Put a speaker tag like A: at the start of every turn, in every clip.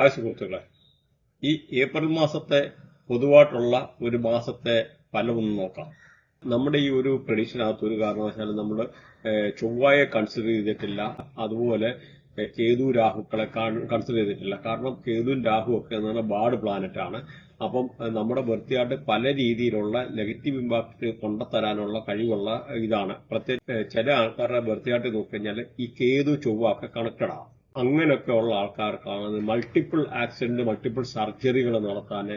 A: Hi സുഹൃത്തുക്കളെ, ഈ April മാസത്തെ പൊതുവായിട്ടുള്ള ഒരു മാസത്തെ ഫലം ഒന്ന് നോക്കാം. നമ്മുടെ ഈ ഒരു പ്രഡിക്ഷനകത്ത് ഒരു കാരണവശാലും നമ്മൾ ചൊവ്വയെ കൺസിഡർ ചെയ്തിട്ടില്ല, അതുപോലെ കേതു രാഹുക്കളെ കൺസിഡർ ചെയ്തിട്ടില്ല. കാരണം കേതുവും രാഹു ഒക്കെ എന്ന് പറഞ്ഞാൽ ബാഡ് പ്ലാനറ്റ് ആണ്. അപ്പം നമ്മുടെ ബർത്ത് പല രീതിയിലുള്ള നെഗറ്റീവ് ഇമ്പാക്ട് കൊണ്ടുതരാനുള്ള കഴിവുള്ള ഇതാണ്. പ്രത്യേകിച്ച് ചില ആൾക്കാരുടെ ബർത്ത് നോക്കിക്കഴിഞ്ഞാൽ ഈ കേതു ചൊവ്വ ഒക്കെ കണക്റ്റഡ് ആണ്. അങ്ങനെയൊക്കെ ഉള്ള ആൾക്കാർക്കാണ് മൾട്ടിപ്പിൾ ആക്സിഡന്റ്, മൾട്ടിപ്പിൾ സർജറികൾ നടത്താൻ,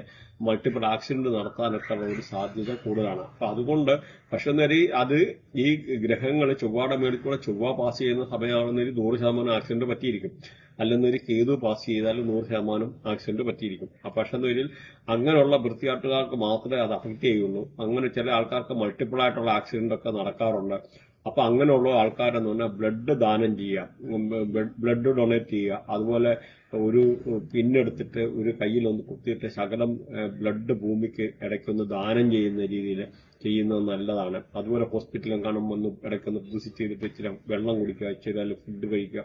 A: മൾട്ടിപ്പിൾ ആക്സിഡന്റ് നടത്താനൊക്കെ ഉള്ള ഒരു സാധ്യത കൂടുതലാണ്. അപ്പൊ അതുകൊണ്ട് പക്ഷെ അത് ഈ ഗ്രഹങ്ങൾ ചൊവ്വയുടെ മേളിൽ കൂടെ ചൊവ്വ പാസ് ചെയ്യുന്ന സമയമാണെന്നൊരു 100% ആക്സിഡന്റ് പറ്റിയിരിക്കും. അല്ലെന്നൊരു കേതു പാസ് ചെയ്താൽ 100% ആക്സിഡന്റ് പറ്റിയിരിക്കും. പക്ഷെ അങ്ങനെയുള്ള വൃത്തിയാട്ടുകാർക്ക് മാത്രമേ അത് അഫക്റ്റ് ചെയ്യുള്ളൂ. അങ്ങനെ ചില ആൾക്കാർക്ക് മൾട്ടിപ്പിൾ ആയിട്ടുള്ള ആക്സിഡന്റ് ഒക്കെ നടക്കാറുണ്ട്. അപ്പൊ അങ്ങനെയുള്ള ആൾക്കാരെന്ന് പറഞ്ഞാൽ ബ്ലഡ് ദാനം ചെയ്യുക, ബ്ലഡ് ഡൊണേറ്റ് ചെയ്യുക, അതുപോലെ ഒരു പിന്നെടുത്തിട്ട് ഒരു കയ്യിലൊന്ന് കുത്തിയിട്ട് ശകലം ബ്ലഡ് ഭൂമിക്ക് ഇടയ്ക്കൊന്ന് ദാനം ചെയ്യുന്ന രീതിയിൽ ചെയ്യുന്നത് നല്ലതാണ്. അതുപോലെ ഹോസ്പിറ്റലിൽ കാണുമ്പോൾ ഒന്ന് ഇടയ്ക്കൊന്ന് വിസിറ്റ് ചെയ്തിട്ട് ഇച്ചിരി വെള്ളം കുടിക്കുക, ഇച്ചിരി ഫുഡ് കഴിക്കുക.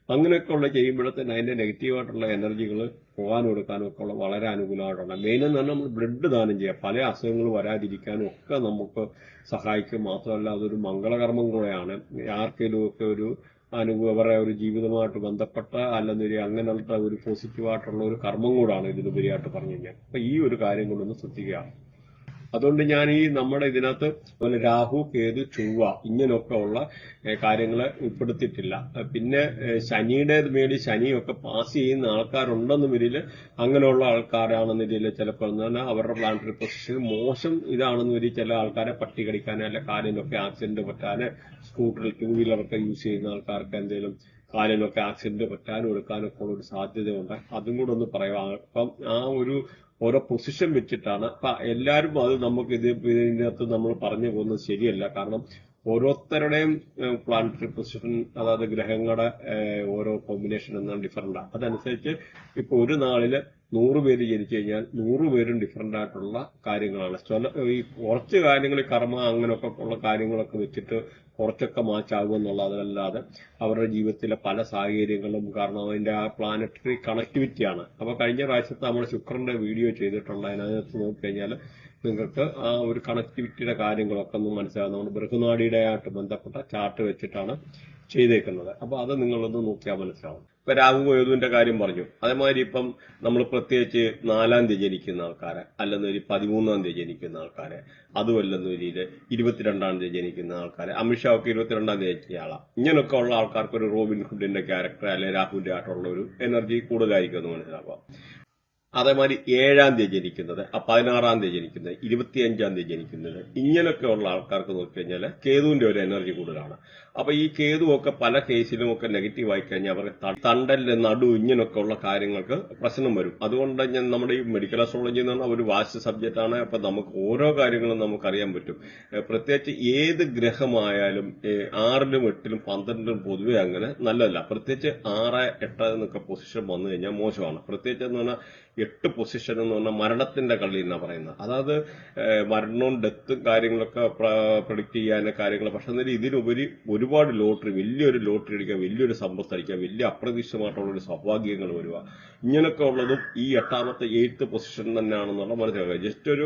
A: അങ്ങനെയൊക്കെ ഉള്ള ചെയ്യുമ്പോഴത്തേന് അതിന്റെ നെഗറ്റീവായിട്ടുള്ള എനർജികൾ പോകാനും എടുക്കാനും ഒക്കെ ഉള്ള വളരെ അനുകൂലമായിട്ടുണ്ട്. മെയിൻ എന്ന് പറഞ്ഞാൽ നമ്മൾ ബ്ലഡ് ദാനം ചെയ്യുക, പല അസുഖങ്ങൾ വരാതിരിക്കാനും ഒക്കെ നമുക്ക് സഹായിക്കും. മാത്രമല്ല അതൊരു മംഗളകർമ്മം കൂടെയാണ്. ആർക്കെങ്കിലും ഒക്കെ ഒരു അവരുടെ ഒരു ജീവിതമായിട്ട് ബന്ധപ്പെട്ട അല്ലെങ്കിൽ അങ്ങനെയുള്ള ഒരു പോസിറ്റീവായിട്ടുള്ള ഒരു കർമ്മം കൂടാണ് ഇതിലുപരിയായിട്ട് പറഞ്ഞു കഴിഞ്ഞാൽ. അപ്പൊ ഈ ഒരു കാര്യം കൊണ്ടൊന്ന് ശ്രദ്ധിക്കുക. അതുകൊണ്ട് ഞാൻ ഈ നമ്മുടെ ഇതിനകത്ത് രാഹു, കേതു, ചൊവ്വ ഇങ്ങനെയൊക്കെ ഉള്ള കാര്യങ്ങൾ ഉൾപ്പെടുത്തിയിട്ടില്ല. പിന്നെ ശനിയുടെ മേടി ശനിയൊക്കെ പാസ് ചെയ്യുന്ന ആൾക്കാരുണ്ടെന്ന് വരിൽ അങ്ങനെയുള്ള ആൾക്കാരാണെന്ന രീതിയിൽ ചിലപ്പോൾ അവരുടെ പ്ലാനറ്ററി പൊസിഷൻ മോശം ഇതാണെന്ന് വരി ചില ആൾക്കാരെ പട്ടി കടിക്കാനോ അല്ലെ കാലിനൊക്കെ ആക്സിഡന്റ് പറ്റാന്, സ്കൂട്ടറിൽ 2 വീലറൊക്കെ യൂസ് ചെയ്യുന്ന ആൾക്കാർക്ക് എന്തെങ്കിലും കാലിനൊക്കെ ആക്സിഡന്റ് പറ്റാനും എടുക്കാനൊക്കെ ഉള്ള ഒരു സാധ്യതയുണ്ട്. അതും കൂടെ ഒന്ന് പറയുക. അപ്പം ആ ഒരു ഓരോ പൊസിഷൻ വെച്ചിട്ടാണ്. അപ്പൊ എല്ലാവരും അത് നമുക്ക് ഇതിനകത്ത് നമ്മൾ പറഞ്ഞു പോകുന്നത് ശരിയല്ല. കാരണം ഓരോരുത്തരുടെയും പ്ലാനറ്ററി പൊസിഷൻ, അതായത് ഗ്രഹങ്ങളുടെ ഓരോ കോമ്പിനേഷൻ എന്നാണ് ഡിഫറൻറ്റാണ്. അതനുസരിച്ച് ഇപ്പൊ ഒരു നാളില് 100 പേര് ജനിച്ചു കഴിഞ്ഞാൽ 100 പേരും ഡിഫറൻ്റ് ആയിട്ടുള്ള കാര്യങ്ങളാണ്. ഈ കുറച്ച് കാര്യങ്ങൾ കർമ്മ അങ്ങനെയൊക്കെ ഉള്ള കാര്യങ്ങളൊക്കെ വെച്ചിട്ട് കുറച്ചൊക്കെ മാച്ചാകും എന്നുള്ളതല്ലാതെ അവരുടെ ജീവിതത്തിലെ പല സാഹചര്യങ്ങളും കാരണം അതിന്റെ ആ പ്ലാനറ്ററി കണക്ടിവിറ്റിയാണ്. അപ്പൊ കഴിഞ്ഞ പ്രാവശ്യത്തെ നമ്മൾ ശുക്രന്റെ വീഡിയോ ചെയ്തിട്ടുണ്ട്. അതിനകത്ത് നോക്കിക്കഴിഞ്ഞാൽ നിങ്ങൾക്ക് ആ ഒരു കണക്ടിവിറ്റിയുടെ കാര്യങ്ങളൊക്കെ ഒന്ന് മനസ്സിലാകും. നമ്മൾ ബൃഹനാടിയുടെ ആയിട്ട് ബന്ധപ്പെട്ട ചാർട്ട് വെച്ചിട്ടാണ് ചെയ്തേക്കുന്നത്. അപ്പൊ അത് നിങ്ങളൊന്ന് നോക്കിയാൽ മനസ്സിലാവും. ഇപ്പൊ രാഹു കേതുവിന്റെ കാര്യം പറഞ്ഞു. അതേമാതിരി ഇപ്പം നമ്മൾ പ്രത്യേകിച്ച് 4-ാം തീയതി ജനിക്കുന്ന ആൾക്കാരെ, അല്ലെന്നൊരു 13-ാം തീയതി ജനിക്കുന്ന ആൾക്കാരെ, അതുമല്ലെന്നൊരു 22-ാം തീയതി ജനിക്കുന്ന ആൾക്കാരെ, അമിത്ഷാ ഒക്കെ 22-ാം തീയതി ജനിച്ച ആളാണ്. ഇങ്ങനെയൊക്കെ ഉള്ള ആൾക്കാർക്ക് ഒരു റോബിൻ ഹുഡിന്റെ ക്യാരക്ടർ അല്ലെ രാഹുവിന്റെ ആയിട്ടുള്ള ഒരു എനർജി കൂടുതലായിരിക്കും എന്ന് മനസ്സിലാക്കുക. അതേമാതിരി 7-ാം തീയതി ജനിക്കുന്നത്, 16-ാം തീയതി ജനിക്കുന്നത്, 25-ാം തീയതി ജനിക്കുന്നത്, ഇങ്ങനെയൊക്കെ ഉള്ള ആൾക്കാർക്ക് നോക്കിക്കഴിഞ്ഞാൽ കേതുവിന്റെ ഒരു എനർജി കൂടുതലാണ്. അപ്പൊ ഈ കേതുവൊക്കെ പല കേസിലും ഒക്കെ നെഗറ്റീവ് ആയി കഴിഞ്ഞാൽ അവർക്ക് തണ്ടലിന്റെ നടു ഇങ്ങനെയൊക്കെ ഉള്ള കാര്യങ്ങൾക്ക് പ്രശ്നം വരും. അതുകൊണ്ട് നമ്മുടെ ഈ മെഡിക്കൽ അസ്ട്രോളജി എന്ന് പറഞ്ഞാൽ ഒരു വാസ്റ്റ് സബ്ജക്റ്റ് ആണ്. അപ്പൊ നമുക്ക് ഓരോ കാര്യങ്ങളും നമുക്ക് അറിയാൻ പറ്റും. പ്രത്യേകിച്ച് ഏത് ഗ്രഹമായാലും 6-ലും 8-ലും 12-ലും പൊതുവെ അങ്ങനെ നല്ലതല്ല. പ്രത്യേകിച്ച് 6, 8 എന്നൊക്കെ പൊസിഷൻ വന്നു കഴിഞ്ഞാൽ മോശമാണ്. പ്രത്യേകിച്ച് എന്ന് പറഞ്ഞാൽ 8 പൊസിഷൻ എന്ന് പറഞ്ഞാൽ മരണത്തിന്റെ കളി എന്നാണ് പറയുന്നത്. അതായത് മരണവും ഡെത്തും കാര്യങ്ങളൊക്കെ പ്രൊഡിക്ട് ചെയ്യാനുള്ള കാര്യങ്ങൾ. പക്ഷെ ഇതിനുപരി ഒരുപാട് ലോട്ടറി, വലിയൊരു ലോട്ടറി അടിക്കുക, വലിയൊരു സമ്പത്ത് അടിക്കുക, വലിയ അപ്രതീക്ഷിതമായിട്ടുള്ള ഒരു സൗഭാഗ്യങ്ങൾ വരിക, ഇങ്ങനെയൊക്കെ ഉള്ളതും ഈ 8ാമത്തെ 8th പൊസിഷൻ തന്നെയാണെന്നുള്ള മനസ്സിലാക്കുക. ജസ്റ്റ് ഒരു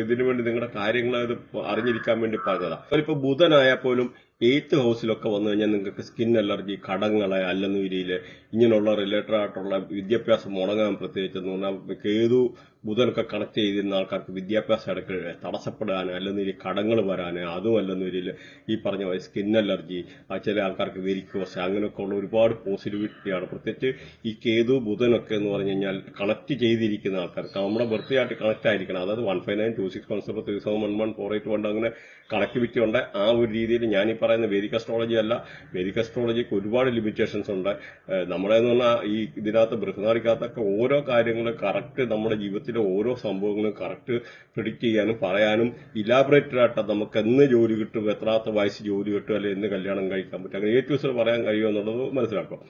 A: ഇതിനു വേണ്ടി നിങ്ങളുടെ കാര്യങ്ങൾ ഇത് അറിഞ്ഞിരിക്കാൻ വേണ്ടി പറഞ്ഞതാണ്. ഇപ്പൊ ബുധനായാൽ പോലും 8th ഹൗസിലൊക്കെ വന്നു കഴിഞ്ഞാൽ നിങ്ങൾക്ക് സ്കിൻ അലർജി, കടങ്ങളെ അല്ലെന്ന രീതിയിൽ ഇങ്ങനെയുള്ള റിലേറ്റഡ് ആയിട്ടുള്ള വിദ്യാഭ്യാസം മുടങ്ങാൻ, പ്രത്യേകിച്ച് എന്ന് പറഞ്ഞാൽ കേതു ബുധനൊക്കെ കണക്ട് ചെയ്തിരുന്ന ആൾക്കാർക്ക് വിദ്യാഭ്യാസം ഇടയ്ക്ക് തടസ്സപ്പെടാൻ, അല്ലെന്നൊരു കടങ്ങൾ വരാൻ, അതും അല്ലെന്നൊരിൽ ഈ പറഞ്ഞ സ്കിൻ അലർജി, ചില ആൾക്കാർക്ക് വെരിക്കോസ്, അങ്ങനെയൊക്കെ ഉള്ള ഒരുപാട് പോസിറ്റിവിറ്റിയാണ്. പ്രത്യേകിച്ച് ഈ കേതു ബുധനൊക്കെ എന്ന് പറഞ്ഞു കഴിഞ്ഞാൽ കണക്ട് ചെയ്തിരിക്കുന്ന ആൾക്കാർക്ക് നമ്മുടെ ബർത്തിയായിട്ട് കണക്ട് ആയിരിക്കണം. അതായത് 1592617371148 അങ്ങനെ കണക്ടിവിറ്റി ഉണ്ട്. ആ ഒരു രീതിയിൽ ഞാനീ പറയുന്ന വേദിക് അസ്ട്രോളജി അല്ല. വേദിക് അസ്ട്രോളജിക്ക് ഒരുപാട് ലിമിറ്റേഷൻസ് ഉണ്ട്. നമ്മളെന്ന് പറഞ്ഞാൽ ഈ ഇതിനകത്ത് ബൃഹനാടിക്കകത്തൊക്കെ ഓരോ കാര്യങ്ങളും കറക്റ്റ് നമ്മുടെ ജീവിതത്തിലെ ഓരോ സംഭവങ്ങളും കറക്റ്റ് പ്രിഡിക്റ്റ് ചെയ്യാനും പറയാനും ഇലാബറേറ്റഡ് ആയിട്ട് നമുക്ക് എന്ന് ജോലി കിട്ടും, എത്രാമത്തെ വയസ്സ് ജോലി കിട്ടും, അല്ലെങ്കിൽ എന്ന് കല്യാണം കഴിക്കാൻ പറ്റും, അങ്ങനെ A to Z പറയാൻ കഴിയുമോ എന്നുള്ളത് മനസ്സിലാക്കും.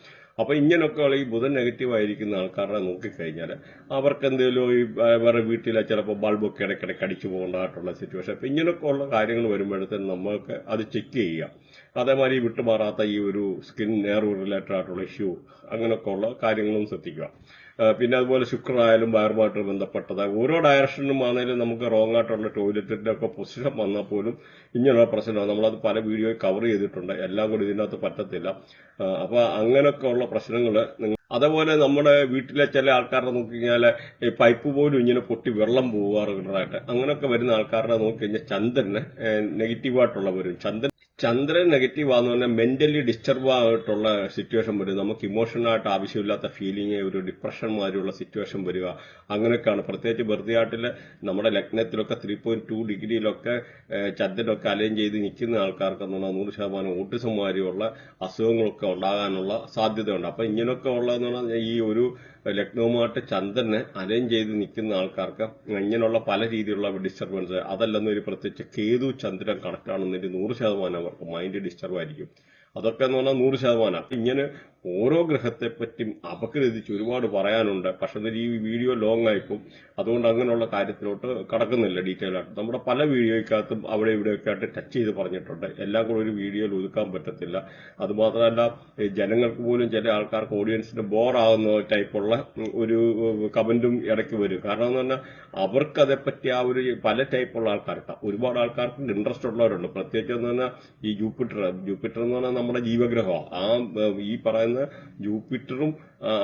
A: അപ്പൊ ഇങ്ങനെയൊക്കെയുള്ള ഈ ബുധൻ നെഗറ്റീവ് ആയിരിക്കുന്ന ആൾക്കാരെ നോക്കിക്കഴിഞ്ഞാൽ അവർക്ക് എന്തെങ്കിലും ഈ വേറെ വീട്ടിലെ ചിലപ്പോൾ ബൾബൊക്കെ ഇടയ്ക്കിടയ്ക്ക് അടിച്ചു പോകേണ്ടതായിട്ടുള്ള സിറ്റുവേഷൻ. അപ്പൊ ഇങ്ങനെയൊക്കെ ഉള്ള കാര്യങ്ങൾ വരുമ്പോഴത്തേനും നമ്മൾക്ക് അത് ചെക്ക് ചെയ്യുക. അതേമാതിരി വിട്ടുമാറാത്ത ഈ ഒരു സ്കിൻ നെർവ് റിലേറ്റഡ് ആയിട്ടുള്ള ഇഷ്യൂ അങ്ങനെയൊക്കെ ഉള്ള കാര്യങ്ങളും ശ്രദ്ധിക്കുക. പിന്നെ അതുപോലെ ശുക്രനായാലും വയറുമായിട്ട് ബന്ധപ്പെട്ടത് ഓരോ ഡയറക്ഷനും ആണെങ്കിലും നമുക്ക് റോങ് ആയിട്ടുള്ള ടോയ്ലറ്റിന്റെ ഒക്കെ പൊസിഷൻ വന്നാൽ പോലും ഇങ്ങനെയുള്ള പ്രശ്നമാണ്. നമ്മളത് പല വീഡിയോയിൽ കവർ ചെയ്തിട്ടുണ്ട്, എല്ലാം കൂടി ഇതിനകത്ത് പറ്റത്തില്ല. അപ്പൊ അങ്ങനെയൊക്കെ ഉള്ള പ്രശ്നങ്ങൾ അതേപോലെ നമ്മുടെ വീട്ടിലെ ചില ആൾക്കാരുടെ നോക്കിക്കഴിഞ്ഞാൽ ഈ പൈപ്പ് പോലും ഇങ്ങനെ പൊട്ടി വെള്ളം പോവുക റെഗുലറായിട്ട്. അങ്ങനെയൊക്കെ വരുന്ന ആൾക്കാരുടെ നോക്കിക്കഴിഞ്ഞാൽ ചന്ദ്രന് നെഗറ്റീവായിട്ടുള്ള വരും. ചന്ദ്രൻ നെഗറ്റീവ് ആണെന്ന് പറഞ്ഞാൽ മെന്റലി ഡിസ്റ്റർബ് ആയിട്ടുള്ള സിറ്റുവേഷൻ വരും. നമുക്ക് ഇമോഷണലായിട്ട് ആവശ്യമില്ലാത്ത ഫീലിംഗ്, ഒരു ഡിപ്രഷൻ മാതിരിയുള്ള സിറ്റുവേഷൻ വരിക. അങ്ങനെയൊക്കെയാണ്. പ്രത്യേകിച്ച് ബർത്തിയാട്ടില് നമ്മുടെ ലഗ്നത്തിലൊക്കെ 3.2 ഡിഗ്രിയിലൊക്കെ ചന്ദ്രനൊക്കെ അലൈൻ ചെയ്ത് നിൽക്കുന്ന ആൾക്കാർക്ക് 100% ഓട്ടിസം മാതിരിയുള്ള അസുഖങ്ങളൊക്കെ ഉണ്ടാകാനുള്ള സാധ്യതയുണ്ട്. അപ്പൊ ഇങ്ങനെയൊക്കെ ഉള്ളതെന്ന് പറഞ്ഞാൽ ഈ ഒരു ലഗ്നവുമായിട്ട് ചന്ദ്രനെ അലൈൻ ചെയ്ത് നിൽക്കുന്ന ആൾക്കാർക്ക് ഇങ്ങനെയുള്ള പല രീതിയിലുള്ള ഡിസ്റ്റർബൻസ്, അതല്ലെന്നൊരു പ്രത്യേകിച്ച് കേതു ചന്ദ്രൻ കണക്ട് ആണെന്നൊരു 100% അവർക്ക് മൈൻഡ് ഡിസ്റ്റർബ് ആയിരിക്കും. അതൊക്കെ എന്ന് പറഞ്ഞാൽ 100%. ഇങ്ങനെ ഓരോ ഗ്രഹത്തെ പറ്റിയും അപഗ്രഥിച്ച് ഒരുപാട് പറയാനുണ്ട്. പക്ഷെ ഈ വീഡിയോ ലോങ് ആയിപ്പോൾ അതുകൊണ്ട് അങ്ങനെയുള്ള കാര്യത്തിലോട്ട് കടക്കുന്നില്ല ഡീറ്റെയിൽ ആയിട്ട്. നമ്മുടെ പല വീഡിയോയ്ക്കകത്തും അവിടെ ഇവിടെയൊക്കെ ആയിട്ട് ടച്ച് ചെയ്ത് പറഞ്ഞിട്ടുണ്ട്. എല്ലാം കൂടെ ഒരു വീഡിയോയിൽ ഒതുക്കാൻ പറ്റത്തില്ല. അതുമാത്രമല്ല ജനങ്ങൾക്ക് പോലും ചില ആൾക്കാർക്ക് ഓഡിയൻസിന് ബോർ ആകുന്ന ടൈപ്പുള്ള ഒരു കമന്റും ഇടയ്ക്ക് വരും. കാരണം എന്ന് പറഞ്ഞാൽ അവർക്ക് അതേപ്പറ്റി ആ ഒരു പല ടൈപ്പുള്ള ആൾക്കാർക്ക് ഒരുപാട് ആൾക്കാർക്ക് ഇൻട്രസ്റ്റ് ഉള്ളവരുണ്ട്. പ്രത്യേകിച്ച് എന്ന് പറഞ്ഞാൽ ഈ ജൂപ്പിറ്റർ എന്ന് പറഞ്ഞാൽ നമ്മുടെ ജീവഗ്രഹമാണ്. ഈ പറയുന്ന ജൂപ്പിറ്ററും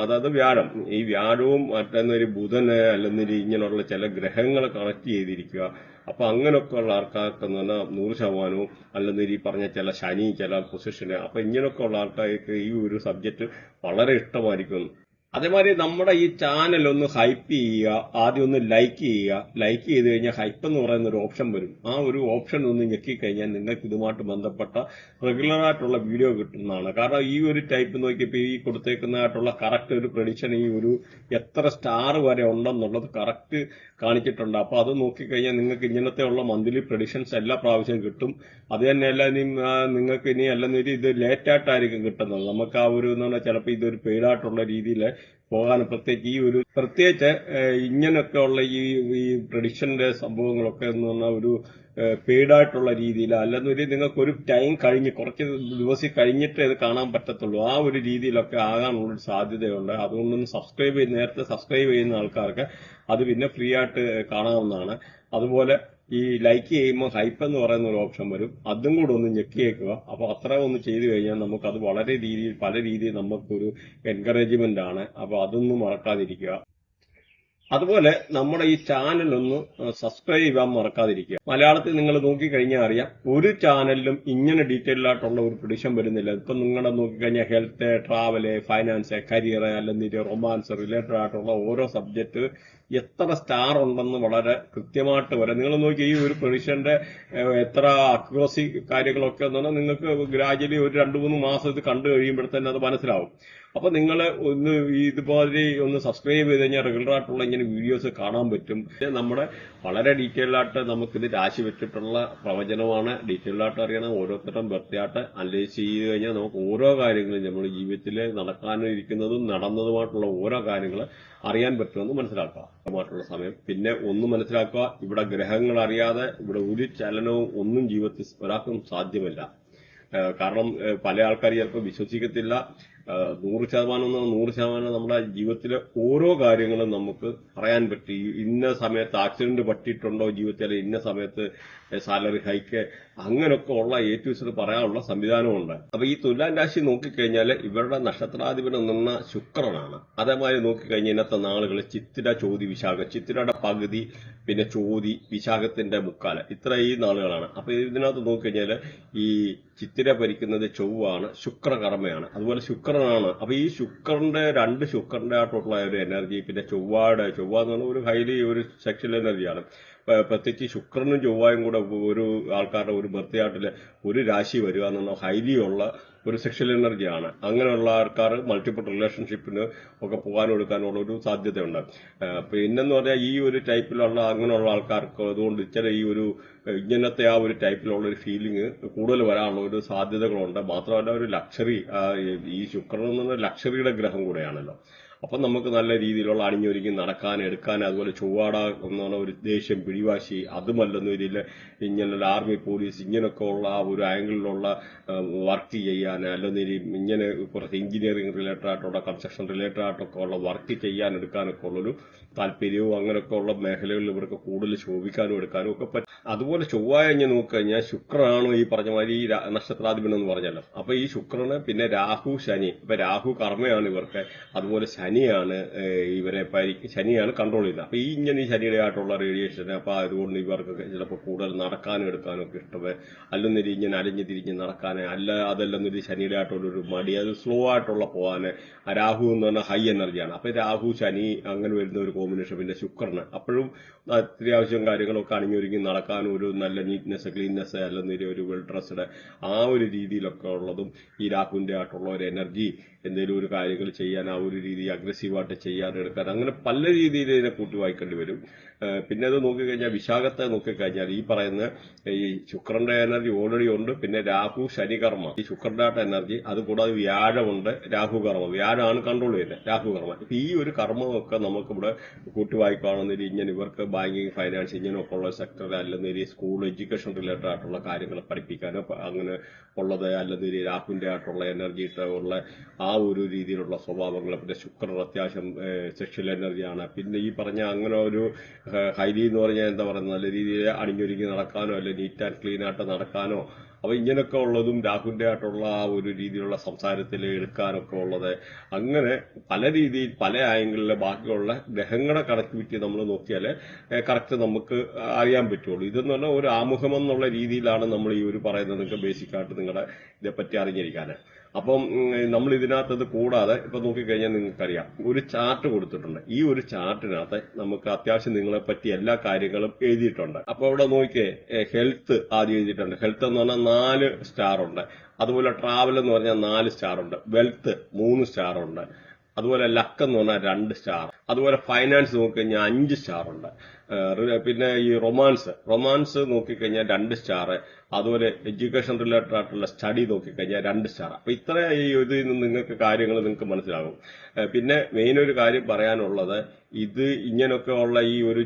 A: അതായത് വ്യാഴം, ഈ വ്യാഴവും മറ്റൊരു ബുധന് അല്ലെങ്കിൽ ഇങ്ങനെയുള്ള ചില ഗ്രഹങ്ങൾ കണക്ട് ചെയ്തിരിക്കുക. അപ്പൊ അങ്ങനെയൊക്കെയുള്ള ആൾക്കാർക്ക് എന്ന് പറഞ്ഞാൽ 100% അല്ലെങ്കിൽ ഈ പറഞ്ഞ ചില ശനി, ചില പൊസിഷന്, അപ്പൊ ഇങ്ങനെയൊക്കെ ഉള്ള ആൾക്കാർക്ക് ഈ ഒരു സബ്ജക്ട് വളരെ ഇഷ്ടമായിരിക്കും. അതേമാതിരി നമ്മുടെ ഈ ചാനൽ ഒന്ന് ഹൈപ്പ് ചെയ്യുക, ആദ്യം ഒന്ന് ലൈക്ക് ചെയ്യുക. ലൈക്ക് ചെയ്ത് കഴിഞ്ഞാൽ ഹൈപ്പ് എന്ന് പറയുന്ന ഒരു ഓപ്ഷൻ വരും. ആ ഒരു ഓപ്ഷൻ ഒന്ന് ഞെക്കിക്കഴിഞ്ഞാൽ നിങ്ങൾക്ക് ഇതുമായിട്ട് ബന്ധപ്പെട്ട റെഗുലർ ആയിട്ടുള്ള വീഡിയോ കിട്ടുന്നതാണ്. കാരണം ഈ ഒരു ടൈപ്പ് നോക്കിയപ്പോൾ ഈ കൊടുത്തേക്കുന്നതായിട്ടുള്ള കറക്റ്റ് ഒരു പ്രഡിക്ഷൻ, ഈ ഒരു എത്ര സ്റ്റാർ വരെ ഉണ്ടെന്നുള്ളത് കറക്റ്റ് കാണിച്ചിട്ടുണ്ട്. അപ്പൊ അത് നോക്കിക്കഴിഞ്ഞാൽ നിങ്ങൾക്ക് ഇങ്ങനത്തെ ഉള്ള മന്ത്ലി പ്രഡിക്ഷൻസ് എല്ലാ പ്രാവശ്യവും കിട്ടും. അത് തന്നെയല്ല നിങ്ങൾക്ക് ഇനി അല്ലെന്നൊരു ഇത് ലേറ്റ് ആയിട്ടായിരിക്കും കിട്ടുന്നത്. നമുക്ക് ആ ഒരു എന്ന് പറഞ്ഞാൽ ചിലപ്പോൾ ഇതൊരു പെയ്ഡായിട്ടുള്ള രീതിയിൽ പോകാൻ പ്രത്യേകിച്ച് ഇങ്ങനെയൊക്കെ ഉള്ള ഈ പ്രഡിക്ഷന്റെ സംഭവങ്ങളൊക്കെ എന്ന് പറഞ്ഞാൽ ഒരു പെയ്ഡായിട്ടുള്ള രീതിയിൽ അല്ലെന്നൊരു നിങ്ങൾക്ക് ഒരു ടൈം കഴിഞ്ഞ് കുറച്ച് ദിവസം കഴിഞ്ഞിട്ട് ഇത് കാണാൻ പറ്റത്തുള്ളൂ. ആ ഒരു രീതിയിലൊക്കെ ആകാനുള്ള സാധ്യതയുണ്ട്. അതുകൊണ്ടൊന്ന് നേരത്തെ സബ്സ്ക്രൈബ് ചെയ്യുന്ന ആൾക്കാർക്ക് അത് പിന്നെ ഫ്രീ ആയിട്ട് കാണാവുന്നതാണ്. അതുപോലെ ഈ ലൈക്ക് ചെയ്യുമ്പോൾ ഹൈപ്പ് എന്ന് പറയുന്ന ഒരു ഓപ്ഷൻ വരും. അതും കൂടെ ഒന്ന് ഞെക്കിയേക്കുക. അപ്പൊ അത്ര ഒന്ന് ചെയ്തു കഴിഞ്ഞാൽ നമുക്കത് പല രീതിയിൽ നമുക്കൊരു എൻകറേജ്മെന്റ് ആണ്. അപ്പൊ അതൊന്നും മറക്കാതിരിക്കുക. അതുപോലെ നമ്മുടെ ഈ ചാനൽ ഒന്ന് സബ്സ്ക്രൈബ് ചെയ്യാൻ മറക്കാതിരിക്കുക. മലയാളത്തിൽ നിങ്ങൾ നോക്കിക്കഴിഞ്ഞാൽ അറിയാം, ഒരു ചാനലിലും ഇങ്ങനെ ഡീറ്റെയിൽ ആയിട്ടുള്ള ഒരു പ്രഡിക്ഷൻ വരുന്നില്ല. ഇപ്പൊ നിങ്ങളുടെ നോക്കിക്കഴിഞ്ഞാൽ ഹെൽത്ത്, ട്രാവല്, ഫൈനാൻസ്, കരിയർ അല്ലെങ്കിൽ റൊമാൻസ് റിലേറ്റഡ് ആയിട്ടുള്ള ഓരോ സബ്ജക്ട് എത്ര സ്റ്റാർ ഉണ്ടെന്ന് വളരെ കൃത്യമായിട്ട് വരാം. നിങ്ങൾ നോക്കി ഈ ഒരു പ്രഡിക്ഷന്റെ എത്ര അക്യുറസി കാര്യങ്ങളൊക്കെ എന്ന് പറഞ്ഞാൽ നിങ്ങൾക്ക് ഗ്രാജുവലി ഒരു 2-3 മാസം ഇത് കണ്ടു കഴിയുമ്പോഴത്തന്നെ അത് മനസ്സിലാവും. അപ്പൊ നിങ്ങൾ ഒന്ന് ഇതുപോലെ ഒന്ന് സബ്സ്ക്രൈബ് ചെയ്ത് കഴിഞ്ഞാൽ റെഗുലർ ആയിട്ടുള്ള ഇങ്ങനെ വീഡിയോസ് കാണാൻ പറ്റും. നമ്മുടെ വളരെ ഡീറ്റെയിൽ ആയിട്ട് നമുക്കിത് രാശി വെച്ചിട്ടുള്ള പ്രവചനമാണ്. ഡീറ്റെയിൽ ആയിട്ട് അറിയണം. ഓരോരുത്തരും വൃത്തിയായിട്ട് അനലൈസ് ചെയ്ത് കഴിഞ്ഞാൽ നമുക്ക് ഓരോ കാര്യങ്ങളും നമ്മുടെ ജീവിതത്തിൽ നടക്കാനിരിക്കുന്നതും നടന്നതുമായിട്ടുള്ള ഓരോ കാര്യങ്ങൾ അറിയാൻ പറ്റുമെന്ന് മനസ്സിലാക്കുക. ായിട്ടുള്ള സമയം പിന്നെ ഒന്ന് മനസ്സിലാക്കുക, ഇവിടെ ഗ്രഹങ്ങൾ അറിയാതെ ഇവിടെ ഒരു ചലനവും ഒന്നും ജീവിതത്തിൽ ഒരാൾക്കും സാധ്യമല്ല. കാരണം പല ആൾക്കാർ ചിലപ്പോൾ വിശ്വസിക്കത്തില്ല. 100% നമ്മുടെ ജീവിതത്തിലെ ഓരോ കാര്യങ്ങളും നമുക്ക് പറയാൻ പറ്റി. ഇന്ന സമയത്ത് ആക്സിഡന്റ് പറ്റിയിട്ടുണ്ടോ ജീവിതത്തിൽ, ഇന്ന സമയത്ത് സാലറി ഹൈക്ക്, അങ്ങനെയൊക്കെ ഉള്ള A to Z പറയാനുള്ള സംവിധാനമുണ്ട്. അപ്പൊ ഈ തുലാം രാശി നോക്കിക്കഴിഞ്ഞാൽ ഇവരുടെ നക്ഷത്രാധിപൻ എന്ന ശുക്രനാണ്. അതേമാതിരി നോക്കിക്കഴിഞ്ഞാൽ ഇന്നത്തെ നാളുകൾ ചിത്തിര, ചോതി, വിശാഖം, ചിത്തിരയുടെ പകുതി, പിന്നെ ചോതി, വിശാഖത്തിന്റെ മുക്കാല്, ഇത്ര ഈ നാളുകളാണ്. അപ്പൊ ഇതിനകത്ത് നോക്കിക്കഴിഞ്ഞാൽ ഈ ചിത്തിര ഭരിക്കുന്നത് ചൊവ്വാണ്, ശുക്രകർമ്മയാണ്, അതുപോലെ ശുക്രനാണ്. അപ്പൊ ഈ രണ്ട് ശുക്രന്റെ ആയിട്ടുള്ള ഒരു എനർജി, പിന്നെ ചൊവ്വ എന്ന് പറഞ്ഞാൽ ഒരു ഹൈലി ഒരു സെക്ഷൽ എനർജിയാണ്. പ്രത്യേകിച്ച് ശുക്രനും ചൊവ്വായും കൂടെ ഒരു ആൾക്കാരുടെ ഒരു ബർത്ത്ഡേയാട്ടില് ഒരു രാശി വരിക എന്നുള്ള ഹൈലി ഉള്ള ഒരു സെക്ഷൽ എനർജിയാണ്. അങ്ങനെയുള്ള ആൾക്കാർ മൾട്ടിപ്പിൾ റിലേഷൻഷിപ്പിന് ഒക്കെ പോകാനും എടുക്കാനുള്ള ഒരു സാധ്യതയുണ്ട്. പിന്നെന്ന് പറഞ്ഞാൽ ഈ ഒരു ടൈപ്പിലുള്ള അങ്ങനെയുള്ള ആൾക്കാർക്ക് അതുകൊണ്ട് ഇച്ചിരി ഈ ഒരു ഇങ്ങനത്തെ ആ ഒരു ടൈപ്പിലുള്ള ഒരു ഫീലിംഗ് കൂടുതൽ വരാനുള്ള ഒരു സാധ്യതകളുണ്ട്. മാത്രമല്ല ഒരു ലക്ഷറി, ഈ ശുക്രൻ എന്ന് പറഞ്ഞാൽ ലക്ഷറിയുടെ ഗ്രഹം കൂടെയാണല്ലോ. അപ്പം നമുക്ക് നല്ല രീതിയിലുള്ള അണിഞ്ഞൊരുങ്ങി നടക്കാൻ എടുക്കാൻ, അതുപോലെ ചൊവ്വാട എന്ന് പറഞ്ഞ ഒരു ദേഷ്യം പിടിവാശി, അതുമല്ലെന്ന രീതിയിൽ ഇങ്ങനെയുള്ള ആർമി പോലീസ് ഇങ്ങനെയൊക്കെ ഉള്ള ആ ഒരു ആംഗിളിലുള്ള വർക്ക് ചെയ്യാൻ, അല്ലെങ്കിൽ ഇങ്ങനെ കുറച്ച് എഞ്ചിനീയറിംഗ് റിലേറ്റഡ് ആയിട്ടുള്ള കൺസ്ട്രക്ഷൻ റിലേറ്റഡ് ആയിട്ടൊക്കെ ഉള്ള വർക്ക് ചെയ്യാൻ എടുക്കാനൊക്കെ ഉള്ളൊരു താല്പര്യവും അങ്ങനെയൊക്കെ ഉള്ള മേഖലകളിൽ ഇവർക്ക് കൂടുതൽ ശോഭിക്കാനും എടുക്കാനും ഒക്കെ പറ്റും. അതുപോലെ ചൊവ്വായ ഞാൻ നോക്കിക്കഴിഞ്ഞാൽ ശുക്രനാണ് ഈ പറഞ്ഞ മാതിരി ഈ നക്ഷത്രാധിപൻ എന്ന് പറഞ്ഞല്ലോ. അപ്പൊ ഈ ശുക്രന് പിന്നെ രാഹു ശനി, ഇപ്പൊ രാഹു കർമ്മയാണ് ഇവർക്ക്, അതുപോലെ ശനിയാണ് ഇവരെ ശനിയാണ് കൺട്രോൾ ചെയ്യുന്നത്. അപ്പൊ ഈ ശനിയുടെ ആയിട്ടുള്ള റേഡിയേഷൻ, അപ്പൊ അതുകൊണ്ട് ഇവർക്ക് ചിലപ്പോൾ കൂടുതൽ നടക്കാനും എടുക്കാനും ഒക്കെ ഇഷ്ടമേ, അല്ലെന്നൊരു ഇങ്ങനെ അലിഞ്ഞു തിരിഞ്ഞ് നടക്കാന്, അതല്ലെന്നൊരു ശനിയുടെ ആയിട്ടുള്ളൊരു മടി, അത് സ്ലോ ആയിട്ടുള്ള പോകാന്. രാഹു എന്ന് പറഞ്ഞാൽ ഹൈ എനർജിയാണ്. അപ്പൊ രാഹു ശനി അങ്ങനെ വരുന്ന ഒരു കോമ്പിനേഷൻ. പിന്നെ ശുക്രന് അപ്പോഴും അത്യാവശ്യം കാര്യങ്ങളൊക്കെ അണിഞ്ഞൊരുങ്ങി നടക്കാനും ഒരു നല്ല നീറ്റ്നെസ്, ക്ലീൻനെസ്, അല്ലെങ്കിൽ ഒരു വെൽ ഡ്രസ്ഡ് ആ ഒരു രീതിയിലൊക്കെ ഉള്ളതും ഈ രാഹുവിന്റെ ആയിട്ടുള്ള ഒരു എനർജി എന്തെങ്കിലും ഒരു കാര്യങ്ങൾ ചെയ്യാൻ, ആ ഒരു രീതി അഗ്രസീവായിട്ട് ചെയ്യാൻ എടുക്കാൻ, അങ്ങനെ പല രീതിയിൽ ഇതിനെ കൂട്ടി വായിക്കേണ്ടി വരും. പിന്നെ അത് നോക്കിക്കഴിഞ്ഞാൽ വിശാഖത്തെ നോക്കിക്കഴിഞ്ഞാൽ ഈ പറയുന്ന ഈ ശുക്രന്റെ എനർജി ഓൾറെഡി ഉണ്ട്. പിന്നെ രാഹു ശനി കർമ്മ, ഈ ശുക്രന്റെ ആയിട്ട് എനർജി, അതുകൂടാതെ വ്യാഴമുണ്ട്, രാഹു കർമ്മ, വ്യാഴമാണ് കൺട്രോൾ ചെയ്യുന്നത് രാഹു കർമ്മ. ഇപ്പൊ ഈ ഒരു കർമ്മമൊക്കെ നമുക്കിവിടെ കൂട്ടി വായിക്കുകയാണെന്നൊരു ഇങ്ങനെ ഇവർക്ക് ബാങ്കിങ്, ഫൈനാൻസ് ഇങ്ങനെയൊക്കെ ഉള്ള സെക്ടറിൽ, അല്ലെങ്കിൽ സ്കൂൾ എഡ്യൂക്കേഷൻ റിലേറ്റഡ് ആയിട്ടുള്ള കാര്യങ്ങൾ പഠിപ്പിക്കാനോ അങ്ങനെ ഉള്ളത്, അല്ലെങ്കിൽ രാഹുവിന്റെ ആയിട്ടുള്ള എനർജി ഉള്ള ആ ഒരു രീതിയിലുള്ള സ്വഭാവങ്ങൾ. പിന്നെ ശുക്രൻ അത്യാവശ്യം സെക്ഷൽ എനർജിയാണ്. പിന്നെ ഈ പറഞ്ഞ അങ്ങനെ ഒരു ഹൈലി എന്ന് പറഞ്ഞാൽ എന്താ പറയുന്നത്, നല്ല രീതിയിൽ അണിഞ്ഞൊരുങ്ങി നടക്കാനോ അല്ലെ നീറ്റ് ആൻഡ് ക്ലീൻ ആയിട്ട് നടക്കാനോ, അപ്പൊ ഇങ്ങനെയൊക്കെ ഉള്ളതും രാഹുവിന്റെ ആയിട്ടുള്ള ആ ഒരു രീതിയിലുള്ള സംസാരത്തിൽ എടുക്കാനൊക്കെ ഉള്ളത്, അങ്ങനെ പല രീതിയിൽ പല ആംഗിളിലെ ബാക്കിയുള്ള ഗ്രഹങ്ങളുടെ കണക്ടിവിറ്റി നമ്മൾ നോക്കിയാൽ കറക്റ്റ് നമുക്ക് അറിയാൻ പറ്റുള്ളൂ. ഇതെന്ന് പറഞ്ഞാൽ ഒരു ആമുഖം എന്നുള്ള രീതിയിലാണ് നമ്മൾ ഈ ഒരു പറയുന്നത്, നിങ്ങൾക്ക് ബേസിക്കായിട്ട് നിങ്ങളുടെ ഇതേപ്പറ്റി അറിഞ്ഞിരിക്കാൻ. അപ്പം നമ്മൾ ഇതിനകത്തത് കൂടാതെ ഇപ്പൊ നോക്കിക്കഴിഞ്ഞാൽ നിങ്ങൾക്കറിയാം ഒരു ചാർട്ട് കൊടുത്തിട്ടുണ്ട്. ഈ ഒരു ചാർട്ടിനകത്ത് നമുക്ക് അത്യാവശ്യം നിങ്ങളെ പറ്റി എല്ലാ കാര്യങ്ങളും എഴുതിയിട്ടുണ്ട്. അപ്പൊ ഇവിടെ നോക്കിയേ, ഹെൽത്ത് ആദ്യം എഴുതിയിട്ടുണ്ട്. ഹെൽത്ത് എന്ന് പറഞ്ഞാൽ 4 സ്റ്റാർ ഉണ്ട്. അതുപോലെ ട്രാവൽ എന്ന് പറഞ്ഞാൽ 4 സ്റ്റാർ ഉണ്ട്. വെൽത്ത് 3 സ്റ്റാർ ഉണ്ട്. അതുപോലെ ലക്ക് എന്ന് പറഞ്ഞാൽ 2 സ്റ്റാർ. അതുപോലെ ഫൈനാൻസ് നോക്കിക്കഴിഞ്ഞാൽ 5 സ്റ്റാർ ഉണ്ട്. പിന്നെ ഈ റൊമാൻസ് നോക്കിക്കഴിഞ്ഞാൽ 2 സ്റ്റാർ. അതുപോലെ എഡ്യൂക്കേഷൻ റിലേറ്റഡ് ആയിട്ടുള്ള സ്റ്റഡി നോക്കിക്കഴിഞ്ഞാൽ 2 സ്റ്റാർ. അപ്പൊ ഇത്ര ഈ ഇതിൽ നിന്ന് നിങ്ങൾക്ക് കാര്യങ്ങൾ നിങ്ങൾക്ക് മനസ്സിലാകും. പിന്നെ മെയിൻ ഒരു കാര്യം പറയാനുള്ളത്, ഇത് ഇങ്ങനെയൊക്കെ ഉള്ള ഈ ഒരു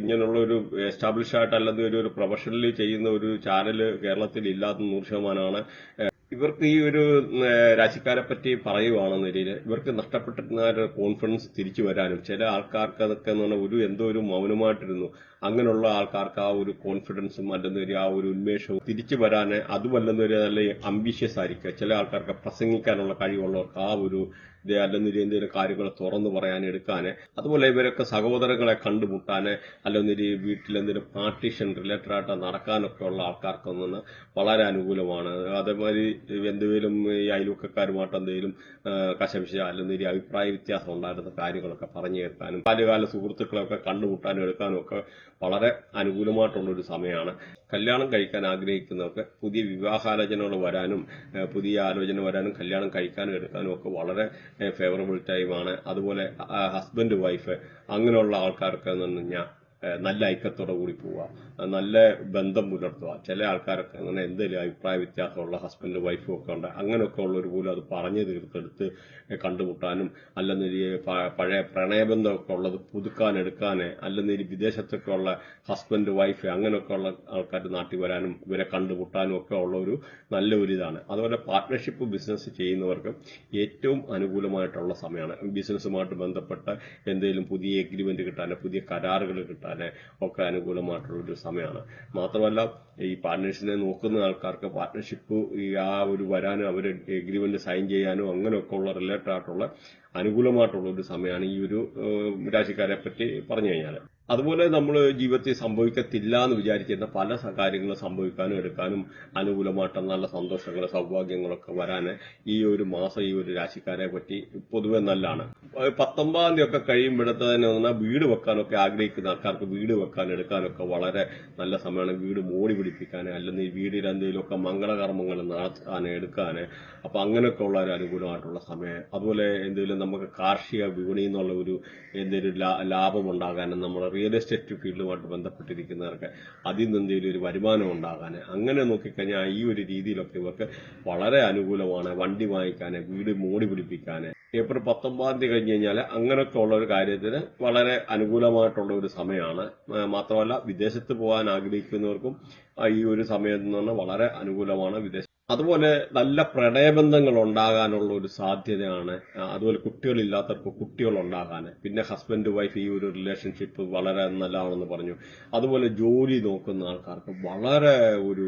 A: ഇങ്ങനെയുള്ള ഒരു എസ്റ്റാബ്ലിഷ് ആയിട്ട് അല്ലെങ്കിൽ ഒരു പ്രൊഫഷണലി ചെയ്യുന്ന ഒരു ചാനൽ കേരളത്തിൽ ഇല്ലാത്ത 100%. ഇവർക്ക് ഈ ഒരു രാശിക്കാരെ പറ്റി പറയുവാണെന്നതിൽ ഇവർക്ക് നഷ്ടപ്പെട്ടിരുന്ന കോൺഫിഡൻസ് തിരിച്ചു വരാനും, ചില ആൾക്കാർക്ക് അതൊക്കെ എന്ന് പറഞ്ഞാൽ എന്തോ ഒരു മൗനമായിട്ടിരുന്നു, അങ്ങനെയുള്ള ആൾക്കാർക്ക് ആ ഒരു കോൺഫിഡൻസും അല്ലെങ്കിൽ ആ ഒരു ഉന്മേഷവും തിരിച്ചു വരാന്, അതുമല്ലെന്നൊരു നല്ല അംബിഷ്യസ് ആയിരിക്കുക. ചില ആൾക്കാർക്ക് പ്രസംഗിക്കാനുള്ള കഴിവുള്ളവർക്ക് ആ ഒരു അല്ലെങ്കിൽ എന്തെങ്കിലും കാര്യങ്ങൾ തുറന്നു പറയാൻ എടുക്കാന്, അതുപോലെ ഇവരൊക്കെ സഹോദരങ്ങളെ കണ്ടുമുട്ടാന്, അല്ലെങ്കിൽ വീട്ടിൽ എന്തെങ്കിലും പാർട്ടീഷൻ റിലേറ്റഡ് ആയിട്ട് നടക്കാനൊക്കെ ഉള്ള ആൾക്കാർക്കൊന്നും വളരെ അനുകൂലമാണ്. അതേമാതിരി എന്തെങ്കിലും ഈ അയൽവക്കക്കാരുമായിട്ട് എന്തെങ്കിലും കശപിശ അല്ലെങ്കിൽ അഭിപ്രായ വ്യത്യാസം ഉണ്ടായിരുന്ന കാര്യങ്ങളൊക്കെ പറഞ്ഞു കേൾക്കാനും, ബാല്യകാല സുഹൃത്തുക്കളൊക്കെ കണ്ടുമുട്ടാനും എടുക്കാനും ഒക്കെ വളരെ അനുകൂലമായിട്ടുള്ളൊരു സമയമാണ്. കല്യാണം കഴിക്കാൻ ആഗ്രഹിക്കുന്നവർക്ക് പുതിയ വിവാഹാലോചനകൾ വരാനും, പുതിയ ആലോചന വരാനും, കല്യാണം കഴിക്കാനും എടുക്കാനും ഒക്കെ വളരെ ഫേവറബിൾ ടൈമാണ്. അതുപോലെ ഹസ്ബൻഡ് വൈഫ് അങ്ങനെയുള്ള ആൾക്കാർക്ക് എന്ന് പറഞ്ഞാൽ നല്ല ഐക്യത്തോടെ കൂടി പോവുക, നല്ല ബന്ധം പുലർത്തുക. ചില ആൾക്കാരൊക്കെ അങ്ങനെ എന്തെങ്കിലും അഭിപ്രായ വ്യത്യാസമുള്ള ഹസ്ബൻഡ് വൈഫും ഒക്കെ ഉണ്ട്. അങ്ങനെയൊക്കെ ഉള്ളൊരു പോലും അത് പറഞ്ഞു തീർത്തെടുത്ത് കണ്ടുമുട്ടാനും, അല്ലെങ്കിൽ പഴയ പ്രണയബന്ധമൊക്കെ ഉള്ളത് പുതുക്കാനെടുക്കാന്, അല്ലെങ്കിൽ വിദേശത്തൊക്കെ ഉള്ള ഹസ്ബൻഡ് വൈഫ് അങ്ങനെയൊക്കെ ഉള്ള ആൾക്കാർ നാട്ടിൽ വരാനും ഇവരെ കണ്ടുമുട്ടാനും ഒക്കെ ഉള്ള ഒരു നല്ല ഒരു ഇതാണ്. അതുപോലെ പാർട്ട്ണർഷിപ്പ് ബിസിനസ് ചെയ്യുന്നവർക്ക് ഏറ്റവും അനുകൂലമായിട്ടുള്ള സമയമാണ്. ബിസിനസ്സുമായിട്ട് ബന്ധപ്പെട്ട എന്തെങ്കിലും പുതിയ എഗ്രിമെന്റ് കിട്ടാൻ, പുതിയ കരാറുകൾ കിട്ടാൻ ഒക്കെ അനുകൂലമായിട്ടുള്ളൊരു സമയമാണ്. മാത്രമല്ല ഈ പാർട്ട്നേഴ്സിനെ നോക്കുന്ന ആൾക്കാർക്ക് പാർട്ട്ണർഷിപ്പ് ആ ഒരു വരാനും അവർ എഗ്രിമെന്റ് സൈൻ ചെയ്യാനും അങ്ങനെയൊക്കെ ഉള്ള റിലേറ്റഡ് ആയിട്ടുള്ള അനുകൂലമായിട്ടുള്ള ഒരു സമയമാണ് ഈ ഒരു രാശിക്കാരെ പറ്റി പറഞ്ഞു കഴിഞ്ഞാൽ. അതുപോലെ നമ്മൾ ജീവിതത്തിൽ സംഭവിക്കത്തില്ല എന്ന് വിചാരിച്ചിരുന്ന പല കാര്യങ്ങളും സംഭവിക്കാനും എടുക്കാനും അനുകൂലമായിട്ട് നല്ല സന്തോഷങ്ങളും സൗഭാഗ്യങ്ങളൊക്കെ വരാൻ ഈ ഒരു മാസം ഈ ഒരു രാശിക്കാരെ പറ്റി പൊതുവെ നല്ലതാണ്. 19-ാം തീയതി ഒക്കെ കഴിയുമ്പോഴത്തേന് വീട് വെക്കാനൊക്കെ ആഗ്രഹിക്കുന്ന ആൾക്കാർക്ക് വീട് വെക്കാൻ എടുക്കാനൊക്കെ വളരെ നല്ല സമയമാണ്. വീട് മോടി പിടിപ്പിക്കാൻ, അല്ലെങ്കിൽ വീടിൽ എന്തെങ്കിലുമൊക്കെ മംഗളകർമ്മങ്ങൾ നടത്താൻ എടുക്കാൻ, അപ്പൊ അങ്ങനെയൊക്കെ ഉള്ള ഒരു അനുകൂലമായിട്ടുള്ള സമയം. അതുപോലെ എന്തെങ്കിലും നമുക്ക് കാർഷിക വിപണി എന്നുള്ള ഒരു എന്തെങ്കിലും ലാഭം ഉണ്ടാകാനും, നമ്മുടെ റിയൽ എസ്റ്റേറ്റ് ഫീൽഡുമായിട്ട് ബന്ധപ്പെട്ടിരിക്കുന്നവർക്ക് അതിൽ നിന്ന് എന്തെങ്കിലും ഒരു വരുമാനം ഉണ്ടാകാൻ, അങ്ങനെ നോക്കിക്കഴിഞ്ഞാൽ ഈ ഒരു രീതിയിലൊക്കെ ഇവർക്ക് വളരെ അനുകൂലമാണ്. വണ്ടി വാങ്ങിക്കാൻ, വീട് മോടി പിടിപ്പിക്കാൻ ഏപ്രിൽ 19-ാം തീയതി കഴിഞ്ഞ് കഴിഞ്ഞാൽ അങ്ങനെയൊക്കെ ഉള്ള ഒരു കാര്യത്തിന് വളരെ അനുകൂലമായിട്ടുള്ള ഒരു സമയമാണ്. മാത്രമല്ല വിദേശത്ത് പോകാൻ ആഗ്രഹിക്കുന്നവർക്കും ഈ ഒരു സമയം എന്ന് പറഞ്ഞാൽ വളരെ അനുകൂലമാണ്. അതുപോലെ നല്ല പ്രണയബന്ധങ്ങൾ ഉണ്ടാകാനുള്ള ഒരു സാധ്യതയാണ്. അതുപോലെ കുട്ടികളില്ലാത്തവർക്ക് കുട്ടികൾ ഉണ്ടാകാൻ, പിന്നെ ഹസ്ബൻഡ് വൈഫ് ഈ ഒരു റിലേഷൻഷിപ്പ് വളരെ നല്ലതാണെന്ന് പറഞ്ഞു. അതുപോലെ ജോലി നോക്കുന്ന ആൾക്കാർക്ക് വളരെ ഒരു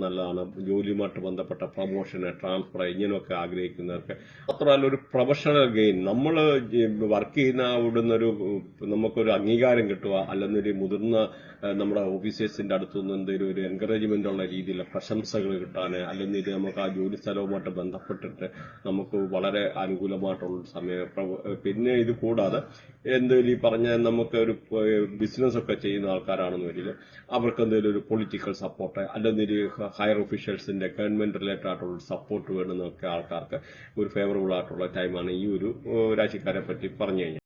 A: നല്ലതാണ്. ജോലിയുമായിട്ട് ബന്ധപ്പെട്ട പ്രൊമോഷന്, ട്രാൻസ്ഫർ ഇങ്ങനെയൊക്കെ ആഗ്രഹിക്കുന്നവർക്ക്. മാത്രമല്ല ഒരു പ്രൊഫഷണൽ ഗെയിൻ, നമ്മൾ വർക്ക് ചെയ്യുന്ന അവിടുന്ന് നമുക്കൊരു അംഗീകാരം കിട്ടുക, അല്ലെങ്കിൽ ഒരു മുതിർന്ന നമ്മുടെ ഓഫീസേഴ്സിന്റെ അടുത്തുനിന്ന് എന്തെങ്കിലും ഒരു എൻകറേജ്മെന്റ് ഉള്ള രീതിയിലുള്ള പ്രശംസകൾ കിട്ടാൻ, അല്ലെങ്കിൽ ഇത് നമുക്ക് ആ ജോലി സ്ഥലവുമായിട്ട് ബന്ധപ്പെട്ടിട്ട് നമുക്ക് വളരെ അനുകൂലമായിട്ടുള്ള സമയം. പിന്നെ ഇത് കൂടാതെ എന്തെങ്കിലും ഈ പറഞ്ഞ നമുക്ക് ഒരു ബിസിനസ് ഒക്കെ ചെയ്യുന്ന ആൾക്കാരാണെന്ന് വരില്ല, അവർക്ക് എന്തെങ്കിലും ഒരു പൊളിറ്റിക്കൽ സപ്പോർട്ട്, അല്ലെങ്കിൽ ഹയർ ഒഫീഷ്യൽസിന്റെ ഗവൺമെന്റ് റിലേറ്റഡ് ആയിട്ടുള്ള സപ്പോർട്ട് വേണ്ടുന്നൊക്കെ ആൾക്കാർക്ക് ഒരു ഫേവറബിൾ ആയിട്ടുള്ള ടൈമാണ് ഈ ഒരു രാശിക്കാരെ പറ്റി പറഞ്ഞു കഴിഞ്ഞാൽ.